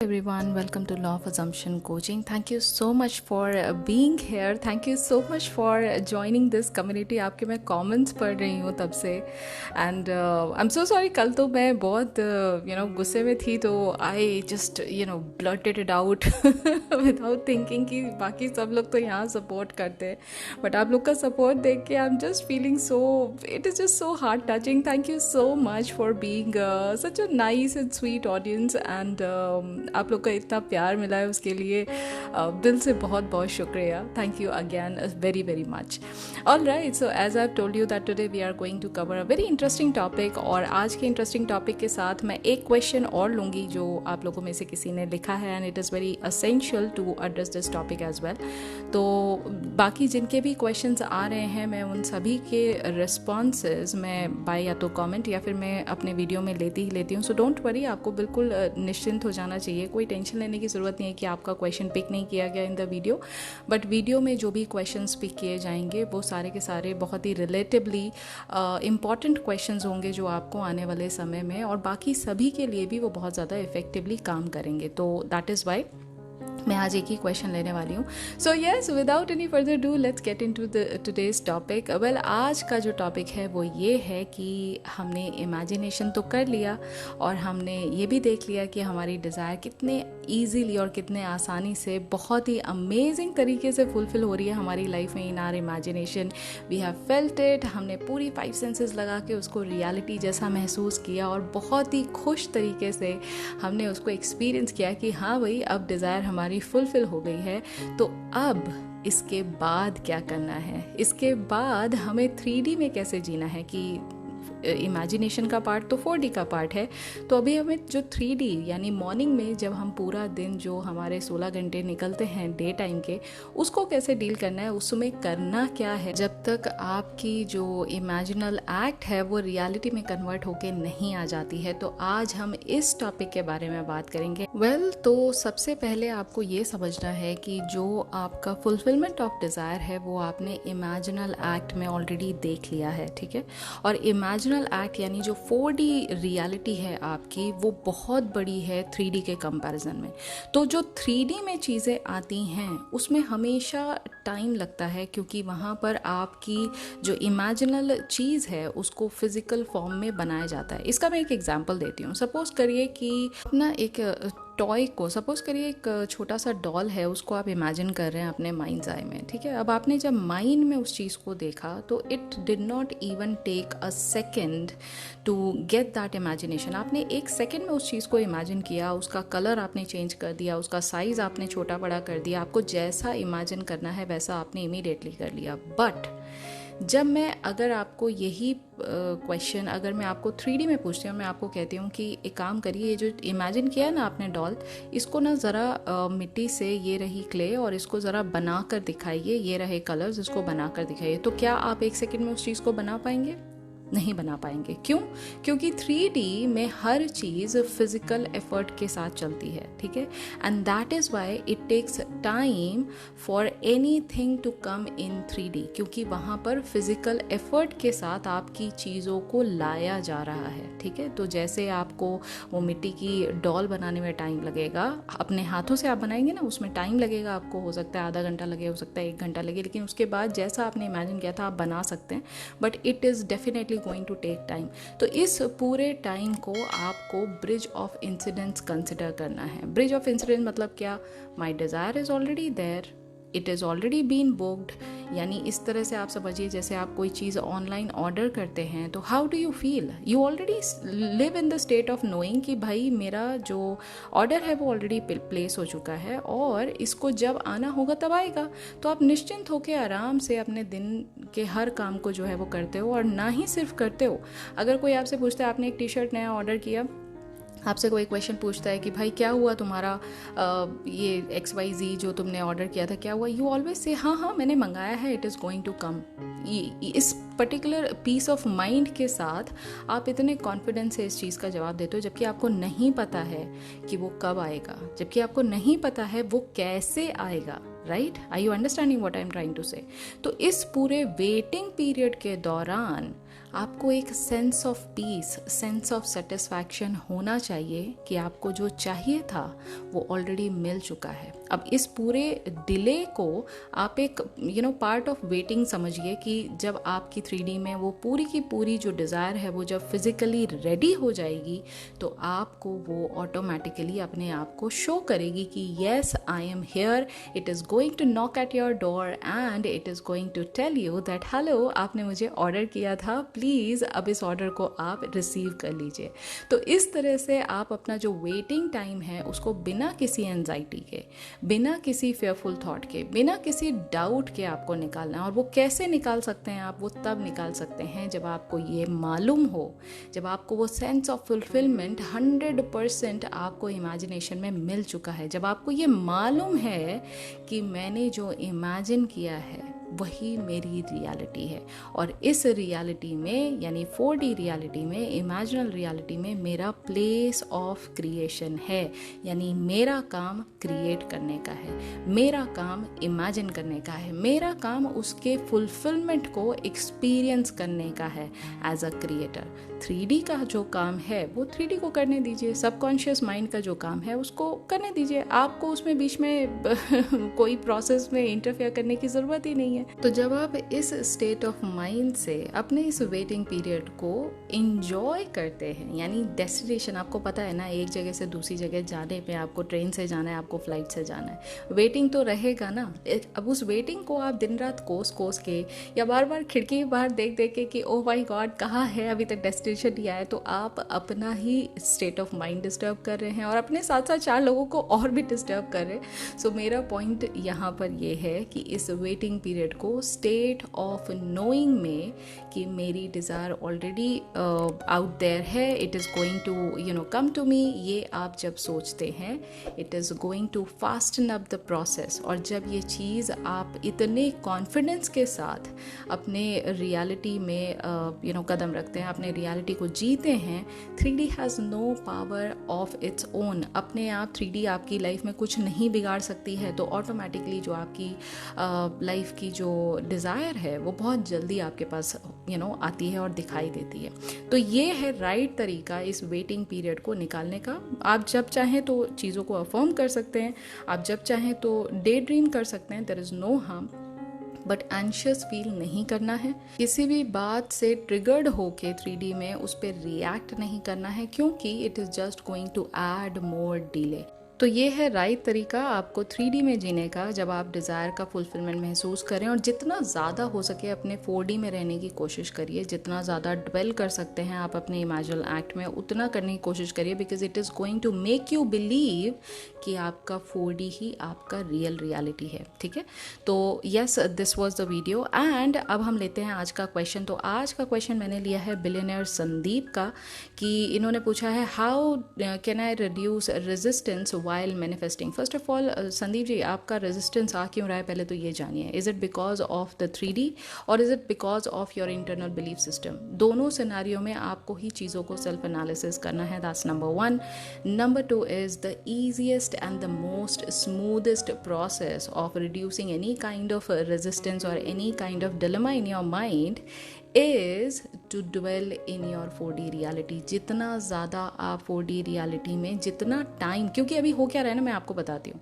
Everyone, welcome to Law of Assumption Coaching. Thank you so much for being here. Thank you so much for joining this community. आपके मैं comments पढ़ रही हूँ तब से and I'm so sorry. कल तो मैं बहुत गुस्से में थी तो I just blurted it out without thinking कि बाकी सब लोग तो यहाँ support करते हैं but आप लोग का support देख के I'm just feeling so, it is just so heart touching. Thank you so much for being such a nice and sweet audience and आप लोग का इतना प्यार मिला है उसके लिए दिल से बहुत बहुत शुक्रिया. Thank you again very very much. All right, so as I have told you that today we are going to cover a very interesting topic. और आज के इंटरेस्टिंग टॉपिक के साथ मैं एक क्वेश्चन और लूँगी जो आप लोगों में से किसी ने लिखा है and it is very essential to address this topic as well. तो बाकी जिनके भी क्वेश्चंस आ रहे हैं मैं उन सभी के रिस्पॉन्सेज मैं बाय या तो कमेंट या फिर मैं अपने वीडियो में लेती हूँ. सो डोंट वरी, आपको बिल्कुल निश्चिंत हो जाना चाहिए. कोई टेंशन लेने की ज़रूरत नहीं है कि आपका क्वेश्चन पिक नहीं किया गया in the video. But video में जो भी क्वेश्चंस पिक किए जाएंगे वो सारे के सारे बहुत ही रिलेटिवली इम्पॉर्टेंट क्वेश्चंस होंगे जो आपको आने वाले समय में और बाकी सभी के लिए भी वो बहुत ज़्यादा इफेक्टिवली काम करेंगे. तो दैट इज़ वाई मैं आज एक ही क्वेश्चन लेने वाली हूँ. So yes, without any further ado let's get in to the today's topic. Well, आज का जो टॉपिक है वो ये है कि हमने इमेजिनेशन तो कर लिया और हमने ये भी देख लिया कि हमारी डिज़ायर कितने ईजीली और कितने आसानी से बहुत ही अमेजिंग तरीके से फुलफिल हो रही है हमारी लाइफ में in our imagination. We have felt it. हमने पूरी 5 सेंसेस लगा के उसको रियलिटी जैसा महसूस किया और बहुत ही खुश तरीके से हमने उसको एक्सपीरियंस किया कि हाँ भाई, अब डिज़ायर हमारी फुलफिल हो गई है. तो अब इसके बाद क्या करना है? इसके बाद हमें 3D में कैसे जीना है कि इमेजिनेशन का पार्ट तो 4D का पार्ट है. तो अभी हमें जो 3D यानी मॉर्निंग में जब हम पूरा दिन जो हमारे 16 घंटे निकलते हैं डे टाइम के, उसको कैसे डील करना है, उसमें करना क्या है जब तक आपकी जो इमेजिनल एक्ट है वो रियलिटी में कन्वर्ट होके नहीं आ जाती है. तो आज हम इस टॉपिक के बारे में बात करेंगे. वेल, तो सबसे पहले आपको ये समझना है कि जो आपका फुलफिलमेंट ऑफ डिज़ायर है वो आपने इमेजिनल एक्ट में ऑलरेडी देख लिया है, ठीक है. और इमेजिनल एक्ट यानी जो 4D रियलिटी है आपकी वो बहुत बड़ी है 3D के कंपैरिजन में. तो जो 3D में चीज़ें आती हैं उसमें हमेशा टाइम लगता है क्योंकि वहाँ पर आपकी जो इमेजिनल चीज़ है उसको फिजिकल फॉर्म में बनाया जाता है. इसका मैं एक एग्जांपल देती हूँ. सपोज करिए कि अपना एक टॉय को, सपोज करिए एक छोटा सा डॉल है, उसको आप इमेजिन कर रहे हैं अपने माइंड्स आई में, ठीक है. अब आपने जब माइंड में उस चीज़ को देखा तो it did not even take a second to get that imagination. आपने एक सेकेंड में उस चीज़ को इमेजिन किया, उसका कलर आपने चेंज कर दिया, उसका साइज़ आपने छोटा बड़ा कर दिया, आपको जैसा इमेजिन करना है वैसा आपने इमीडिएटली कर लिया. बट जब मैं अगर आपको यही क्वेश्चन अगर मैं आपको 3D में पूछती हूँ, मैं आपको कहती हूँ कि एक काम करिए, ये जो इमेजिन किया ना आपने डॉल, इसको ना ज़रा मिट्टी से, ये रही क्ले, और इसको ज़रा बना कर दिखाइए, ये रहे कलर्स, इसको बना कर दिखाइए. तो क्या आप एक सेकंड में उस चीज़ को बना पाएंगे? नहीं बना पाएंगे. क्यों? क्योंकि 3D में हर चीज़ फिजिकल एफर्ट के साथ चलती है, ठीक है. And that is why it takes time for anything to come in 3D, क्योंकि वहाँ पर फिजिकल एफर्ट के साथ आपकी चीज़ों को लाया जा रहा है, ठीक है. तो जैसे आपको वो मिट्टी की डॉल बनाने में टाइम लगेगा, अपने हाथों से आप बनाएंगे ना, उसमें टाइम लगेगा आपको, हो सकता है आधा घंटा लगे, हो सकता है 1 घंटा लगे, लेकिन उसके बाद जैसा आपने इमेजिन किया था आप बना सकते हैं. But it is definitely going to take time. तो इस पूरे टाइम को आपको ब्रिज ऑफ इंसिडेंट्स कंसिडर करना है. ब्रिज ऑफ इंसिडेंट मतलब क्या? My desire is already there, it is already been booked. यानी इस तरह से आप समझिए जैसे आप कोई चीज़ ऑनलाइन ऑर्डर करते हैं तो how do you feel? You already live in the state of knowing कि भाई मेरा जो ऑर्डर है वो ऑलरेडी प्लेस हो चुका है और इसको जब आना होगा तब आएगा. तो आप निश्चिंत होकर आराम से अपने दिन के हर काम को जो है वो करते हो. और ना ही सिर्फ करते हो, अगर कोई आपसे पूछता है, आपने एक टी-शर्ट नया ऑर्डर किया, आपसे कोई क्वेश्चन पूछता है कि भाई क्या हुआ तुम्हारा ये XYZ जो तुमने ऑर्डर किया था, क्या हुआ? यू ऑलवेज से हाँ मैंने मंगाया है, it is going to come. इस पर्टिकुलर पीस ऑफ माइंड के साथ आप इतने कॉन्फिडेंस से इस चीज़ का जवाब देते हो, जबकि आपको नहीं पता है कि वो कब आएगा, जबकि आपको नहीं पता है वो कैसे आएगा. Right? Are you understanding what I am trying to say? तो इस पूरे वेटिंग पीरियड के दौरान आपको एक sense of peace, sense of satisfaction होना चाहिए कि आपको जो चाहिए था वो ऑलरेडी मिल चुका है। अब इस पूरे डिले को आप एक पार्ट ऑफ वेटिंग समझिए कि जब आपकी 3D में वो पूरी की पूरी जो डिज़ायर है वो जब फिज़िकली रेडी हो जाएगी तो आपको वो ऑटोमेटिकली अपने आप को शो करेगी कि yes I am here, it is going to knock at your door and it is going to tell you that hello, आपने मुझे ऑर्डर किया था, प्लीज़ अब इस ऑर्डर को आप रिसीव कर लीजिए। तो इस तरह से आप अपना जो वेटिंग टाइम है उसको बिना किसी एंजाइटी के, बिना किसी फेयरफुल थॉट के, बिना किसी डाउट के आपको निकालना है। और वो कैसे निकाल सकते हैं आप? वो तब निकाल सकते हैं जब आपको ये मालूम हो, जब आपको वो सेंस ऑफ फुलफिलमेंट 100% आपको इमेजिनेशन में मिल चुका है, जब आपको ये मालूम है कि मैंने जो इमेजिन किया है वही मेरी रियलिटी है। और इस रियलिटी में यानी 4D रियलिटी में, इमेजिनल रियलिटी में मेरा प्लेस ऑफ क्रिएशन है, यानी मेरा काम क्रिएट करने का है, मेरा काम इमेजिन करने का है, मेरा काम उसके फुलफिलमेंट को एक्सपीरियंस करने का है एज अ क्रिएटर। 3D का जो काम है वो 3D को करने दीजिए, सबकॉन्शियस माइंड का जो काम है उसको करने दीजिए, आपको उसमें बीच में कोई प्रोसेस में इंटरफेयर करने की ज़रूरत ही नहीं है। तो जब आप इस स्टेट ऑफ माइंड से अपने इस वेटिंग पीरियड को इंजॉय करते हैं, यानी डेस्टिनेशन आपको पता है ना, एक जगह से दूसरी जगह जाने पे आपको ट्रेन से जाना है, आपको फ्लाइट से जाना है, वेटिंग तो रहेगा ना। अब उस वेटिंग को आप दिन रात कोस के या बार बार खिड़की बाहर देख के कि ओह माय गॉड कहाँ है, अभी तक डेस्टिनेशन नहीं आया, तो आप अपना ही स्टेट ऑफ माइंड डिस्टर्ब कर रहे हैं और अपने साथ साथ 4 लोगों को और भी डिस्टर्ब कर रहे हैं। सो मेरा पॉइंट यहाँ पर ये है कि इस वेटिंग पीरियड को स्टेट ऑफ नोइंग में कि मेरी डिज़ायर ऑलरेडी आउट देयर है, it is going to come to me, ये आप जब सोचते हैं it is going to fasten up the process. और जब ये चीज़ आप इतने कॉन्फिडेंस के साथ अपने रियलिटी में कदम रखते हैं, अपने रियलिटी को जीते हैं, 3D has no power of its own. अपने आप 3D आपकी लाइफ में कुछ नहीं बिगाड़ सकती है, तो ऑटोमेटिकली जो आपकी लाइफ की जो डिज़ायर है वो बहुत जल्दी आपके पास आती है और दिखाई देती है। तो ये है राइट तरीका इस वेटिंग पीरियड को निकालने का। आप जब चाहें तो चीज़ों को अफर्म कर सकते हैं, आप जब चाहें तो डे ड्रीम कर सकते हैं, there is no harm, but anxious feel नहीं करना है। किसी भी बात से ट्रिगर्ड होके 3D में उस पर रिएक्ट नहीं करना है, क्योंकि it is just going to add more delay. तो ये है राइट तरीका आपको 3D में जीने का, जब आप डिज़ायर का फुलफिलमेंट महसूस करें। और जितना ज़्यादा हो सके अपने 4D में रहने की कोशिश करिए, जितना ज़्यादा ड्वेल कर सकते हैं आप अपने इमेजिनल एक्ट में उतना करने की कोशिश करिए, because it is going to make you believe कि आपका 4D ही आपका रियल रियलिटी है। ठीक है, तो yes, this was the video and अब हम लेते हैं आज का क्वेश्चन। तो आज का क्वेश्चन मैंने लिया है बिलियनियर संदीप का, कि इन्होंने पूछा है how can I reduce resistance while manifesting. First of all Sandeep ji, आपका रेजिस्टेंस आ क्यों रहा है पहले तो ये जानिए। Is it because of the 3D और is it because of your internal belief system? दोनों सिनारियों में आपको ही चीज़ों को सेल्फ एनालिसिस करना है, that's number 1। Number 2 is the easiest and the most smoothest process of reducing any kind of resistance or any kind of dilemma in your mind is to dwell in your 4D reality। जितना ज़्यादा आप 4D reality में जितना time, क्योंकि अभी हो क्या रहा है ना, मैं आपको बताती हूँ,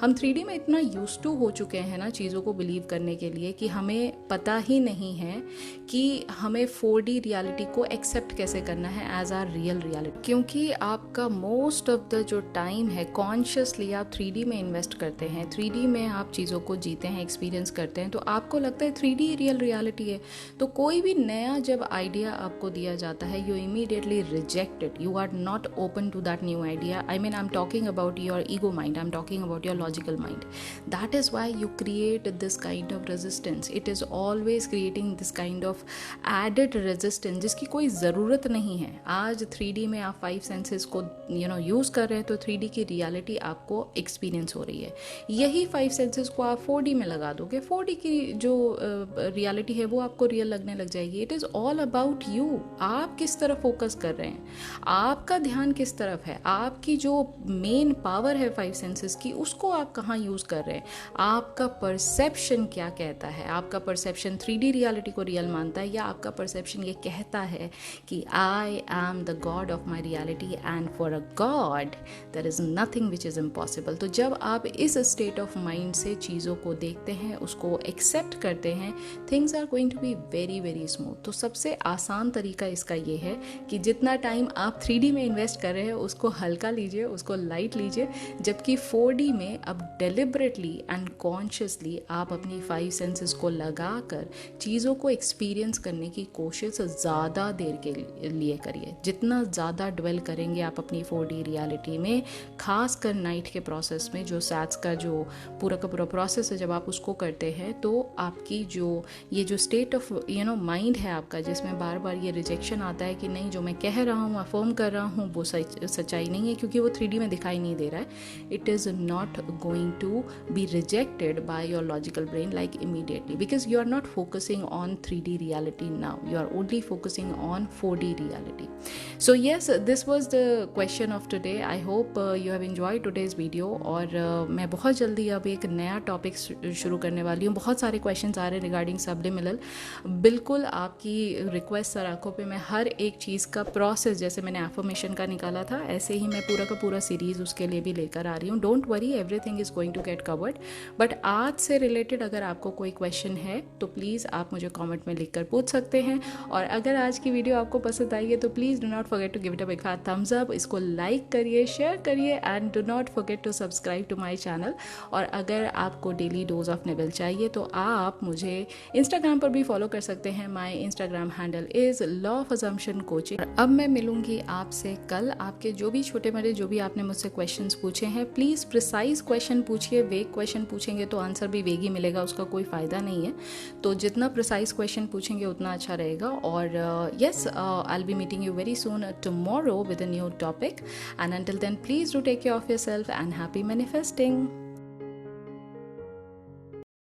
हम 3D में इतना यूज टू हो चुके हैं ना चीज़ों को बिलीव करने के लिए कि हमें पता ही नहीं है कि हमें 4D रियलिटी को एक्सेप्ट कैसे करना है एज आर रियल रियलिटी। क्योंकि आपका मोस्ट ऑफ द जो टाइम है कॉन्शियसली आप 3D में इन्वेस्ट करते हैं, 3D में आप चीज़ों को जीते हैं, एक्सपीरियंस करते हैं, तो आपको लगता है 3D रियल रियलिटी है। तो कोई भी नया जब आइडिया आपको दिया जाता है, you immediately reject it, you are not open to that new idea. I mean I am talking about your ego mind, I am talking about your logical mind. That is why you create this kind of resistance. It is always creating this kind of added resistance जिसकी कोई ज़रूरत नहीं है। आज 3D में आप 5 senses को use कर रहे हैं, तो 3D की रियलिटी आपको एक्सपीरियंस हो रही है। यही 5 सेंसेस को आप 4D में लगा दोगे, 4D की जो रियलिटी है वो आपको रियल लगने लग जाएगी। It is all about about you, आप किस तरफ फोकस कर रहे हैं, आपका ध्यान किस तरफ है, आपकी जो मेन पावर है फाइव सेंसेस की उसको आप कहाँ यूज़ कर रहे हैं, आपका परसेप्शन क्या कहता है, आपका परसेप्शन 3D रियलिटी को रियल मानता है या आपका परसेप्शन ये कहता है कि I am the god of my reality and for a god there is nothing which is impossible. तो जब आप इस स्टेट ऑफ माइंड से चीज़ों को देखते हैं, उसको एक्सेप्ट करते हैं, things are going to be very very smooth. तो सबसे आसान तरीका इसका ये है कि जितना टाइम आप 3D में इन्वेस्ट कर रहे हैं उसको हल्का लीजिए, उसको लाइट लीजिए, जबकि 4D में अब डेलिबरेटली एंड कॉन्शियसली आप अपनी फाइव सेंसेस को लगाकर चीज़ों को एक्सपीरियंस करने की कोशिश ज़्यादा देर के लिए करिए। जितना ज़्यादा ड्वेल करेंगे आप अपनी 4D रियलिटी में, खास कर नाइट के प्रोसेस में, जो सैट्स का जो पूरा का पूरा प्रोसेस है, जब आप उसको करते हैं तो आपकी ये जो स्टेट ऑफ माइंड है आपका, जिसमें बार बार ये रिजेक्शन आता है कि नहीं जो मैं कह रहा हूँ, अफर्म कर रहा हूँ, वो सच्चाई नहीं है क्योंकि वो 3D में दिखाई नहीं दे रहा है। It is not going to be rejected by your logical brain like immediately, because you are not focusing on 3D reality now, you are only focusing on 4D reality. So yes, this was the question of today. I hope you have enjoyed today's video. और मैं बहुत जल्दी अब एक नया topic शुरू करने वाली हूँ। बहुत सारे क्वेश्चंस आ रहे हैं रिगार्डिंग सबलिमिनल। बिल्कुल आपकी रिक्वेस्ट सर आंखों पे मैं हर एक चीज़ का प्रोसेस, जैसे मैंने एफर्मेशन का निकाला था, ऐसे ही मैं पूरा का पूरा सीरीज़ उसके लिए भी लेकर आ रही हूँ। Don't worry, everything is going to get covered. But आज से रिलेटेड अगर आपको कोई क्वेश्चन है तो प्लीज़ आप मुझे कमेंट में लिखकर पूछ सकते हैं। और अगर आज की वीडियो आपको पसंद आई है तो please do not forget to give it a big fat thumbs up. इसको लाइक करिए, शेयर करिए and do not forget to subscribe to my channel. और अगर आपको डेली डोज ऑफ नेबल चाहिए तो आप मुझे इंस्टाग्राम पर भी फॉलो कर सकते हैं। My Instagram handle is law of assumption coaching. अब मैं मिलूंगी आपसे कल। आपके जो भी छोटे बड़े जो भी आपने मुझसे क्वेश्चंस पूछे हैं, प्लीज़ प्रिसाइज क्वेश्चन पूछिए। वेग क्वेश्चन पूछेंगे तो आंसर भी वेग ही मिलेगा, उसका कोई फ़ायदा नहीं है। तो जितना प्रिसाइज क्वेश्चन पूछेंगे उतना अच्छा रहेगा। और yes, I'll be meeting you very soon tomorrow with a new topic, and until then please do take care of yourself and happy manifesting.